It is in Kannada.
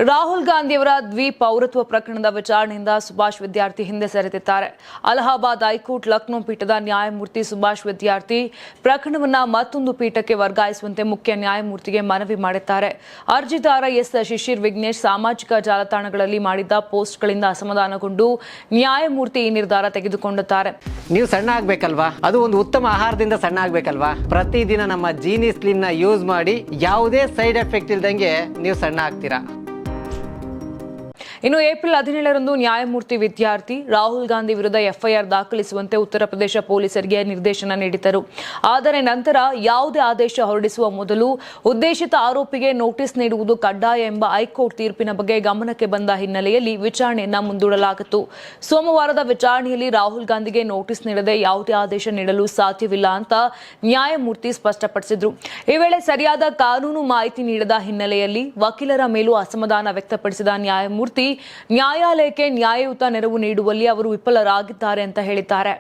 ರಾಹುಲ್ ಗಾಂಧಿಯವರ ದ್ವಿಪೌರತ್ವ ಪ್ರಕರಣದ ವಿಚಾರಣೆಯಿಂದ ಸುಭಾಷ್ ವಿದ್ಯಾರ್ಥಿ ಹಿಂದೆ ಸರಿದಿದ್ದಾರೆ. ಅಲಹಾಬಾದ್ ಹೈಕೋರ್ಟ್ ಲಕ್ನೋ ಪೀಠದ ನ್ಯಾಯಮೂರ್ತಿ ಸುಭಾಷ್ ವಿದ್ಯಾರ್ಥಿ ಪ್ರಕರಣವನ್ನು ಮತ್ತೊಂದು ಪೀಠಕ್ಕೆ ವರ್ಗಾಯಿಸುವಂತೆ ಮುಖ್ಯ ನ್ಯಾಯಮೂರ್ತಿಗೆ ಮನವಿ ಮಾಡಿದ್ದಾರೆ. ಅರ್ಜಿದಾರ ಎಸ್ ಶಿಶಿರ್ ವಿಘ್ನೇಶ್ ಸಾಮಾಜಿಕ ಜಾಲತಾಣಗಳಲ್ಲಿ ಮಾಡಿದ್ದ ಪೋಸ್ಟ್ಗಳಿಂದ ಅಸಮಾಧಾನಗೊಂಡು ನ್ಯಾಯಮೂರ್ತಿ ಈ ನಿರ್ಧಾರ ತೆಗೆದುಕೊಂಡಿದ್ದಾರೆ. ನೀವು ಸಣ್ಣ ಆಗ್ಬೇಕಲ್ವಾ? ಅದು ಒಂದು ಉತ್ತಮ ಆಹಾರದಿಂದ ಸಣ್ಣ ಆಗ್ಬೇಕಲ್ವಾ? ಪ್ರತಿದಿನ ನಮ್ಮ ಜೀನಿ ಸ್ಲಿಮ್ ನ ಯೂಸ್ ಮಾಡಿ ಯಾವುದೇ ಸೈಡ್ ಎಫೆಕ್ಟ್ ಇಲ್ದಂಗೆ ನೀವು ಸಣ್ಣ ಆಗ್ತೀರಾ. ಇನ್ನು ಏಪ್ರಿಲ್ 17ರಂದು ನ್ಯಾಯಮೂರ್ತಿ ವಿದ್ಯಾರ್ಥಿ ರಾಹುಲ್ ಗಾಂಧಿ ವಿರುದ್ಧ ಎಫ್ಐಆರ್ ದಾಖಲಿಸುವಂತೆ ಉತ್ತರ ಪ್ರದೇಶ ಪೊಲೀಸರಿಗೆ ನಿರ್ದೇಶನ ನೀಡಿದ್ದರು. ಆದರೆ ನಂತರ ಯಾವುದೇ ಆದೇಶ ಹೊರಡಿಸುವ ಮೊದಲು ಉದ್ದೇಶಿತ ಆರೋಪಿಗೆ ನೋಟಿಸ್ ನೀಡುವುದು ಕಡ್ಡಾಯ ಎಂಬ ಹೈಕೋರ್ಟ್ ತೀರ್ಪಿನ ಬಗ್ಗೆ ಗಮನಕ್ಕೆ ಬಂದ ಹಿನ್ನೆಲೆಯಲ್ಲಿ ವಿಚಾರಣೆಯನ್ನ ಮುಂದೂಡಲಾಗಿತ್ತು. ಸೋಮವಾರದ ವಿಚಾರಣೆಯಲ್ಲಿ ರಾಹುಲ್ ಗಾಂಧಿಗೆ ನೋಟಿಸ್ ನೀಡದೆ ಯಾವುದೇ ಆದೇಶ ನೀಡಲು ಸಾಧ್ಯವಿಲ್ಲ ಅಂತ ನ್ಯಾಯಮೂರ್ತಿ ಸ್ಪಷ್ಟಪಡಿಸಿದರು. ಈ ವೇಳೆ ಸರಿಯಾದ ಕಾನೂನು ಮಾಹಿತಿ ನೀಡದ ಹಿನ್ನೆಲೆಯಲ್ಲಿ ವಕೀಲರ ಮೇಲೂ ಅಸಮಾಧಾನ ವ್ಯಕ್ತಪಡಿಸಿದ ನ್ಯಾಯಮೂರ್ತಿ ನ್ಯಾಯಾಲಯಕ್ಕೆ ನ್ಯಾಯಯುತ ನೆರವು ನೀಡುವಲ್ಲಿ ಅವರು ವಿಫಲರಾಗಿದ್ದಾರೆ ಅಂತ ಹೇಳಿದ್ದಾರೆ.